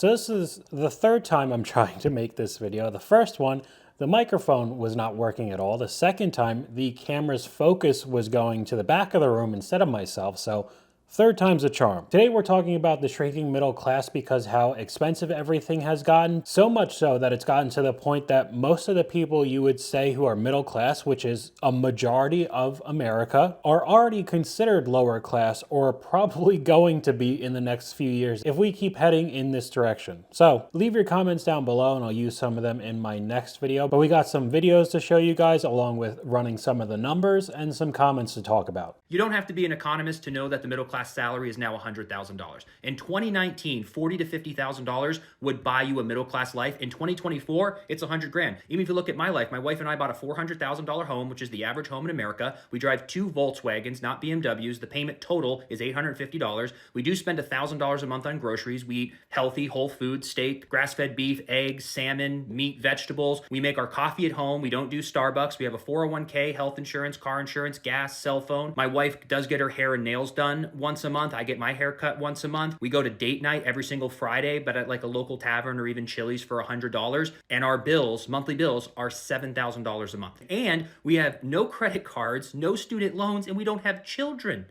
So this is the third time I'm trying to make this video. The first one, the microphone was not working at all. The second time, the camera's focus was going to the back of the room instead of myself. So third time's a charm. Today we're talking about the shrinking middle class because how expensive everything has gotten. So much so that it's gotten to the point that most of the people you would say who are middle class, which is a majority of America, are already considered lower class or probably going to be in the next few years if we keep heading in this direction. So leave your comments down below and I'll use some of them in my next video. But we got some videos to show you guys along with running some of the numbers and some comments to talk about. You don't have to be an economist to know that the middle class salary is now $100,000. In 2019, $40,000 to $50,000 would buy you a middle class life. In 2024, it's $100 grand. Even if you look at my life, my wife and I bought a $400,000 home, which is the average home in America. We drive 2 Volkswagens, not BMWs. The payment total is $850. We do spend $1,000 a month on groceries. We eat healthy, whole food, steak, grass-fed beef, eggs, salmon, meat, vegetables. We make our coffee at home. We don't do Starbucks. We have a 401k, health insurance, car insurance, gas, cell phone. My wife does get her hair and nails done once a month. I get my hair cut once a month. We go to date night every single Friday, but at like a local tavern or even Chili's for $100. And our bills, monthly bills, are $7,000 a month. And we have no credit cards, no student loans, and we don't have children.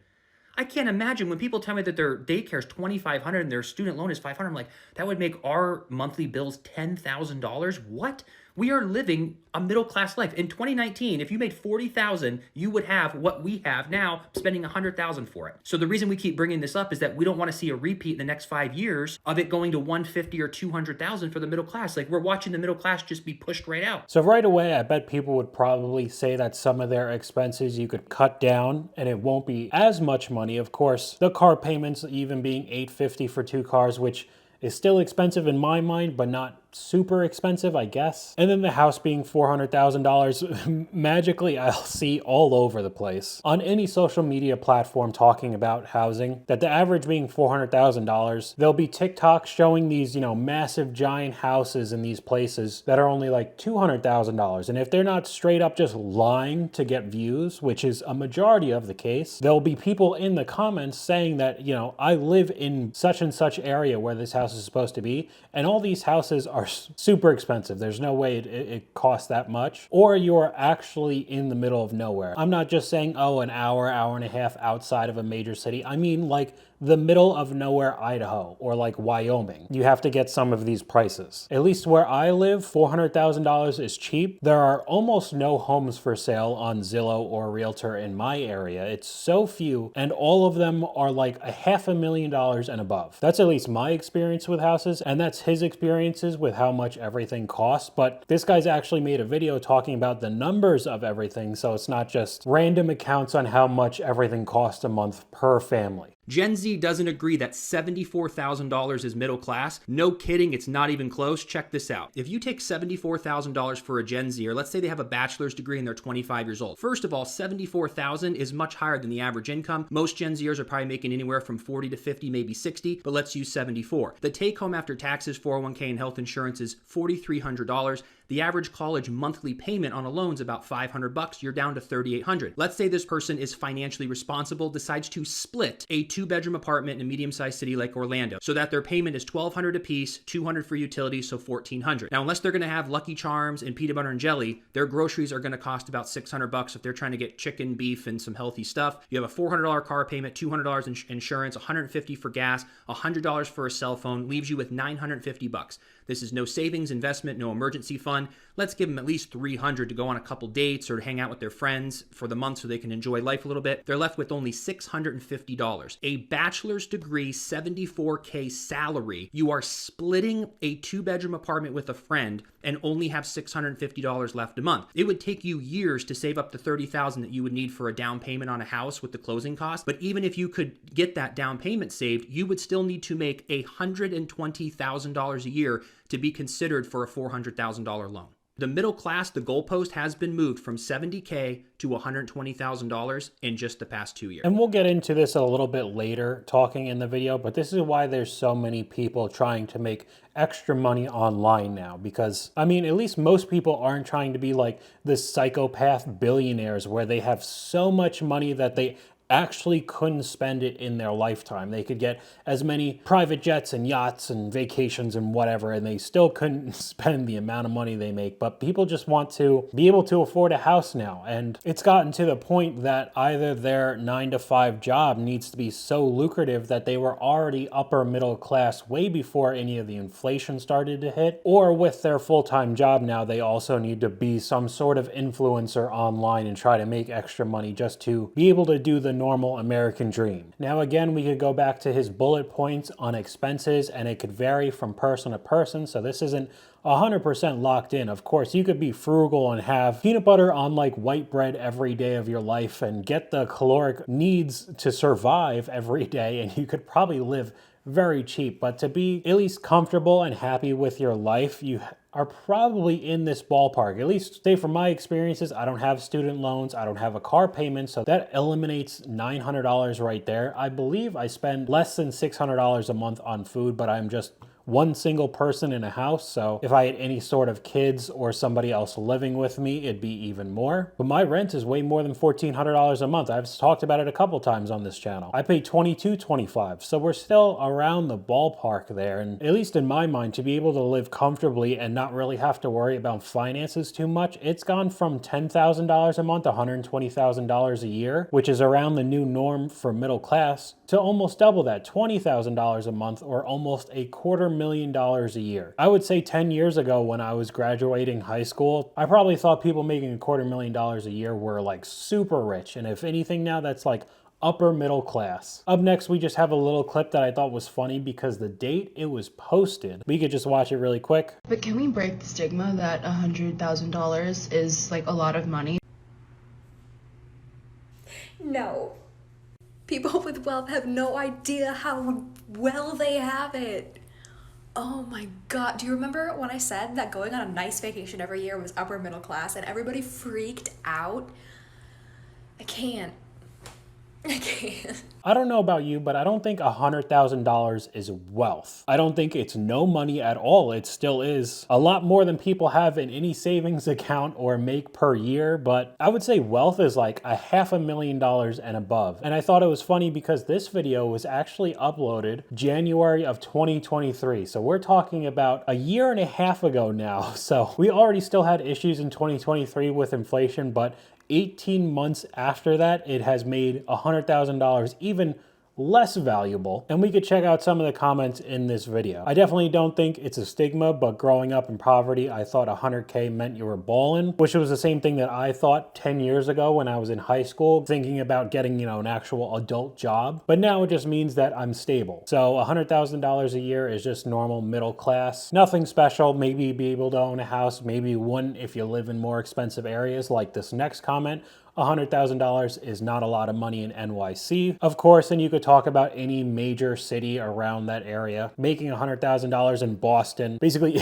I can't imagine when people tell me that their daycare is $2,500 and their student loan is $500. I'm like, that would make our monthly bills $10,000. What? We are living a middle class life. In 2019, if you made $40,000, you would have what we have now, spending $100,000 for it. So the reason we keep bringing this up is that we don't want to see a repeat in the next 5 years of it going to $150,000 or $200,000 for the middle class. Like, we're watching the middle class just be pushed right out. So right away, I bet people would probably say that some of their expenses you could cut down and it won't be as much money. Of course, the car payments even being $850 for 2 cars, which is still expensive in my mind, but not super expensive, I guess. And then the house being $400,000, magically I'll see all over the place on any social media platform talking about housing, that the average being $400,000. There'll be TikToks showing these, massive giant houses in these places that are only like $200,000. And if they're not straight up just lying to get views, which is a majority of the case, there'll be people in the comments saying that, I live in such and such area where this house is supposed to be, and all these houses are super expensive. There's no way it costs that much. Or you're actually in the middle of nowhere. I'm not just saying, an hour and a half outside of a major city. I mean like the middle of nowhere, Idaho, or like Wyoming. You have to get some of these prices. At least where I live, $400,000 is cheap. There are almost no homes for sale on Zillow or Realtor in my area. It's so few, and all of them are like $500,000 and above. That's at least my experience with houses, and that's his experiences with how much everything costs. But this guy's actually made a video talking about the numbers of everything, so it's not just random accounts on how much everything costs a month per family. Gen Z doesn't agree that $74,000 is middle class. No kidding, it's not even close. Check this out. If you take $74,000 for a Gen Z, or let's say they have a bachelor's degree and they're 25 years old. First of all, $74,000 is much higher than the average income. Most Gen Zers are probably making anywhere from 40 to 50, maybe 60, but let's use 74. The take home after taxes, 401k, and health insurance is $4,300. The average college monthly payment on a loan is about $500. You're down to $3,800. Let's say this person is financially responsible, decides to split a 2-bedroom apartment in a medium-sized city like Orlando, so that their payment is $1,200 a piece, $200 for utilities, so $1,400. Now, unless they're going to have Lucky Charms and peanut butter and jelly, their groceries are going to cost about $600 if they're trying to get chicken, beef, and some healthy stuff. You have a $400 car payment, $200 in insurance, $150 for gas, $100 for a cell phone, leaves you with $950. This is no savings, investment, no emergency fund. Let's give them at least $300 to go on a couple dates or to hang out with their friends for the month so they can enjoy life a little bit. They're left with only $650. A bachelor's degree, $74K salary. You are splitting a 2-bedroom apartment with a friend and only have $650 left a month. It would take you years to save up the $30,000 that you would need for a down payment on a house with the closing costs. But even if you could get that down payment saved, you would still need to make $120,000 a year to be considered for a $400,000 loan. The middle class, the goalpost has been moved from $70K to $120,000 in just the past 2 years. And we'll get into this a little bit later talking in the video, but this is why there's so many people trying to make extra money online now. Because, at least most people aren't trying to be like the psychopath billionaires where they have so much money that they actually couldn't spend it in their lifetime. They could get as many private jets and yachts and vacations and whatever, and they still couldn't spend the amount of money they make. But people just want to be able to afford a house now. And it's gotten to the point that either their 9-to-5 job needs to be so lucrative that they were already upper middle class way before any of the inflation started to hit, or with their full-time job now, they also need to be some sort of influencer online and try to make extra money just to be able to do the normal American dream. Now again, we could go back to his bullet points on expenses, and it could vary from person to person, so this isn't 100% locked in. Of course, you could be frugal and have peanut butter on like white bread every day of your life and get the caloric needs to survive every day, and you could probably live very cheap. But to be at least comfortable and happy with your life, you are probably in this ballpark. At least say from my experiences, I don't have student loans, I don't have a car payment, so that eliminates $900 right there. I believe I spend less than $600 a month on food, but I'm just one single person in a house, so if I had any sort of kids or somebody else living with me, it'd be even more. But my rent is way more than $1,400 a month. I've talked about it a couple times on this channel. I pay $22.25, so we're still around the ballpark there. And at least in my mind, to be able to live comfortably and not really have to worry about finances too much, it's gone from $10,000 a month, $120,000 a year, which is around the new norm for middle class, to almost double that, $20,000 a month, or almost $250,000 a year. I would say 10 years ago when I was graduating high school, I probably thought people making $250,000 a year were like super rich. And if anything now, that's like upper middle class. Up next, we just have a little clip that I thought was funny because the date it was posted. We could just watch it really quick. But can we break the stigma that $100,000 is like a lot of money? No. People with wealth have no idea how well they have it. Oh my God. Do you remember when I said that going on a nice vacation every year was upper middle class and everybody freaked out? I can't. I don't know about you, but I don't think $100,000 is wealth. I don't think it's no money at all. It still is a lot more than people have in any savings account or make per year, but I would say wealth is like $500,000 and above. And I thought it was funny because this video was actually uploaded January of 2023. So we're talking about a year and a half ago now. So we already still had issues in 2023 with inflation, but 18 months after that, it has made $100,000 even less valuable. And we could check out some of the comments in this video. I definitely don't think it's a stigma, but growing up in poverty, I thought 100K meant you were ballin', which was the same thing that I thought 10 years ago when I was in high school, thinking about getting, an actual adult job. But now it just means that I'm stable. So $100,000 a year is just normal middle class. Nothing special. Maybe be able to own a house. Maybe you wouldn't if you live in more expensive areas like this next comment. $100,000 is not a lot of money in NYC, of course, and you could talk about any major city around that area. Making $100,000 in Boston, basically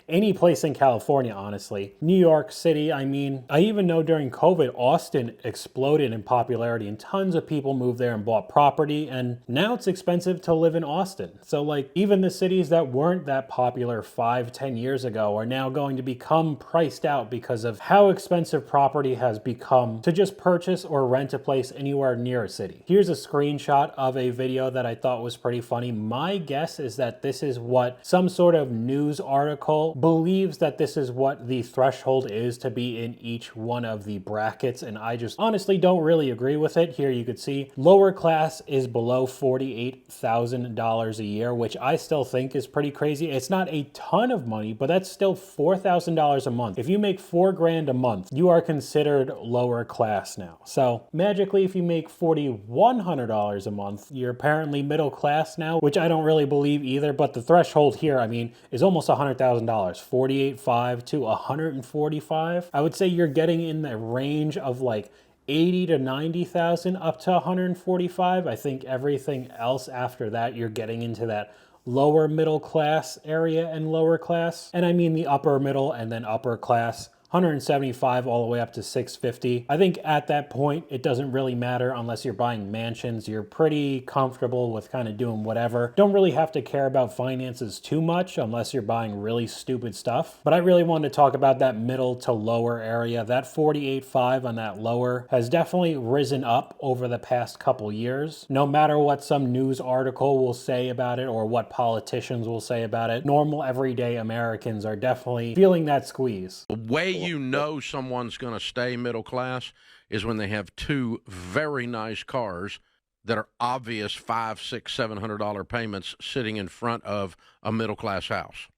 any place in California, honestly. New York City, I mean, I even know during COVID, Austin exploded in popularity and tons of people moved there and bought property, and now it's expensive to live in Austin. So like even the cities that weren't that popular 5-10 years ago are now going to become priced out because of how expensive property has become to just purchase or rent a place anywhere near a city. Here's a screenshot of a video that I thought was pretty funny. My guess is that this is what some sort of news article believes that this is what the threshold is to be in each one of the brackets, and I just honestly don't really agree with it. Here you could see lower class is below $48,000 a year, which I still think is pretty crazy. It's not a ton of money, but that's still $4,000 a month. If you make $4,000 a month, you are considered lower class now. So magically, if you make $4,100 a month, you're apparently middle class now, which I don't really believe either. But the threshold here, I mean, is almost $100,000, $48,500 to $145,000. I would say you're getting in the range of like 80 to 90,000 up to 145. I think everything else after that, you're getting into that lower middle class area and lower class. And I mean the upper middle and then upper class 175 all the way up to 650. I think at that point, it doesn't really matter unless you're buying mansions. You're pretty comfortable with kind of doing whatever. Don't really have to care about finances too much unless you're buying really stupid stuff. But I really wanted to talk about that middle to lower area. That 48.5 on that lower has definitely risen up over the past couple years. No matter what some news article will say about it or what politicians will say about it, normal everyday Americans are definitely feeling that squeeze. The way you know someone's going to stay middle class is when they have two very nice cars that are obvious $500, $600, $700 payments sitting in front of a middle class house.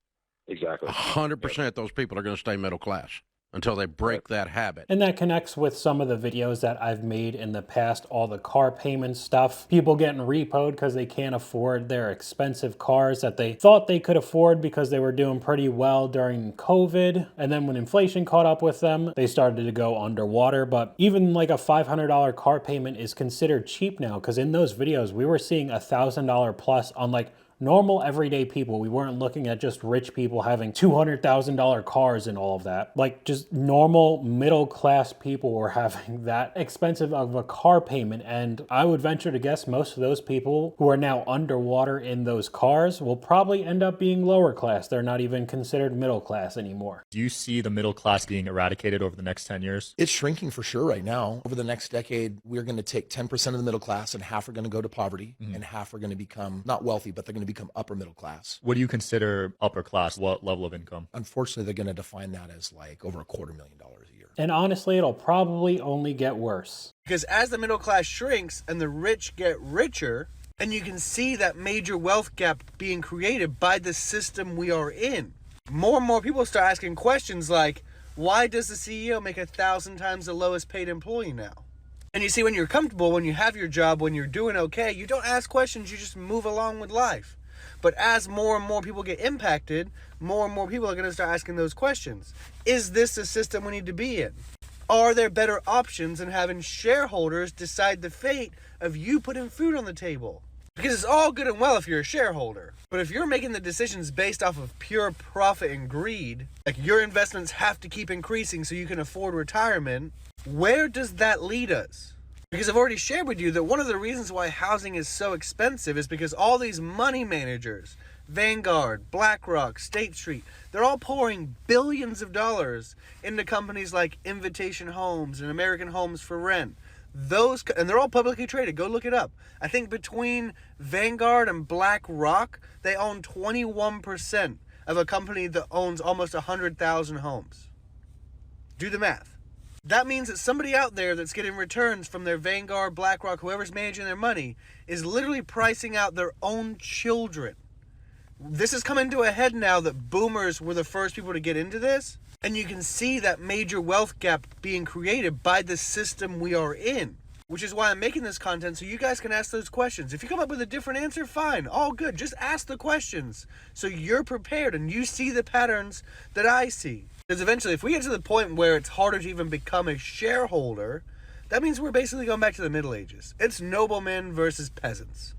Exactly. 100% those people are going to stay middle class until they break that habit. And that connects with some of the videos that I've made in the past, all the car payment stuff, people getting repoed because they can't afford their expensive cars that they thought they could afford because they were doing pretty well during COVID. And then when inflation caught up with them, they started to go underwater. But even like a $500 car payment is considered cheap now, because in those videos, we were seeing $1,000 plus on like normal everyday people. We weren't looking at just rich people having $200,000 cars and all of that. Like just normal middle class people were having that expensive of a car payment. And I would venture to guess most of those people who are now underwater in those cars will probably end up being lower class. They're not even considered middle class anymore. Do you see the middle class being eradicated over the next 10 years? It's shrinking for sure right now. Over the next decade, we're going to take 10% of the middle class and half are going to go to poverty and half are going to become not wealthy, but they're going to become upper middle class. What do you consider upper class? What level of income? Unfortunately, they're going to define that as like over $250,000 a year. And honestly, it'll probably only get worse. Because as the middle class shrinks and the rich get richer, and you can see that major wealth gap being created by the system we are in, more and more people start asking questions like, why does the CEO make 1,000 times the lowest paid employee now? And you see, when you're comfortable, when you have your job, when you're doing okay, you don't ask questions, you just move along with life. But as more and more people get impacted, more and more people are going to start asking those questions. Is this the system we need to be in? Are there better options than having shareholders decide the fate of you putting food on the table? Because it's all good and well if you're a shareholder. But if you're making the decisions based off of pure profit and greed, like your investments have to keep increasing so you can afford retirement, where does that lead us? Because I've already shared with you that one of the reasons why housing is so expensive is because all these money managers, Vanguard, BlackRock, State Street, they're all pouring billions of dollars into companies like Invitation Homes and American Homes for Rent. And they're all publicly traded. Go look it up. I think between Vanguard and BlackRock, they own 21% of a company that owns almost 100,000 homes. Do the math. That means that somebody out there that's getting returns from their Vanguard, BlackRock, whoever's managing their money, is literally pricing out their own children. This is coming to a head now that boomers were the first people to get into this. And you can see that major wealth gap being created by the system we are in. Which is why I'm making this content, so you guys can ask those questions. If you come up with a different answer, fine, all good. Just ask the questions so you're prepared and you see the patterns that I see. Because eventually, if we get to the point where it's harder to even become a shareholder, that means we're basically going back to the Middle Ages. It's noblemen versus peasants.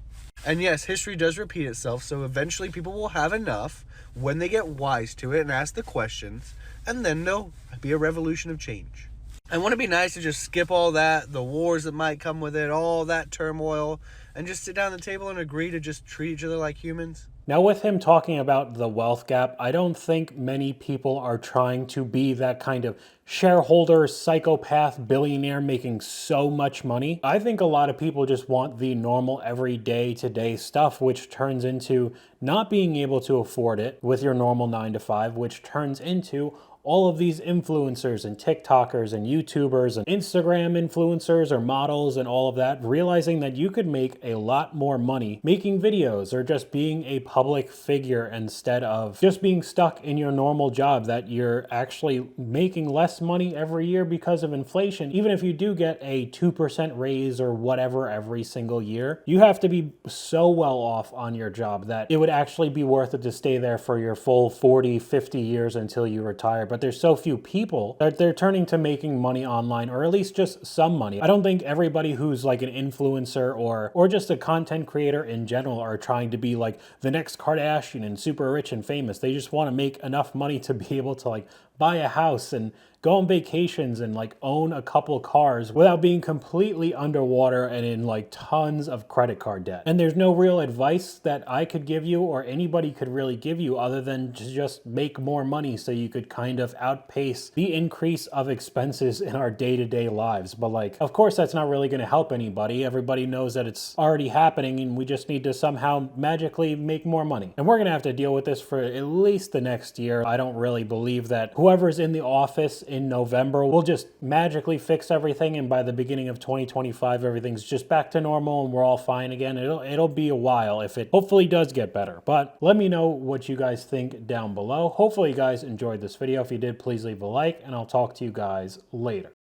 And yes, history does repeat itself, so eventually people will have enough when they get wise to it and ask the questions, and then there'll be a revolution of change. And wouldn't it be nice to just skip all that, the wars that might come with it, all that turmoil, and just sit down at the table and agree to just treat each other like humans? Now, with him talking about the wealth gap, I don't think many people are trying to be that kind of shareholder, psychopath, billionaire making so much money. I think a lot of people just want the normal everyday today stuff, which turns into not being able to afford it with your normal 9 to 5, which turns into all of these influencers and TikTokers and YouTubers and Instagram influencers or models and all of that, realizing that you could make a lot more money making videos or just being a public figure instead of just being stuck in your normal job, that you're actually making less money every year because of inflation. Even if you do get a 2% raise or whatever every single year, you have to be so well off on your job that it would actually be worth it to stay there for your full 40, 50 years until you retire. But there's so few people that they're turning to making money online, or at least just some money. I don't think everybody who's like an influencer or just a content creator in general are trying to be like the next Kardashian and super rich and famous. They just want to make enough money to be able to like buy a house and go on vacations and like own a couple cars without being completely underwater and in like tons of credit card debt. And there's no real advice that I could give you or anybody could really give you other than to just make more money so you could kind of outpace the increase of expenses in our day-to-day lives. But like, of course, that's not really going to help anybody. Everybody knows that it's already happening and we just need to somehow magically make more money. And we're going to have to deal with this for at least the next year. I don't really believe that whoever's in the office in November will just magically fix everything and by the beginning of 2025 everything's just back to normal and we're all fine again. It'll be a while if it hopefully does get better. But let me know what you guys think down below. Hopefully you guys enjoyed this video. If you did, please leave a like and I'll talk to you guys later.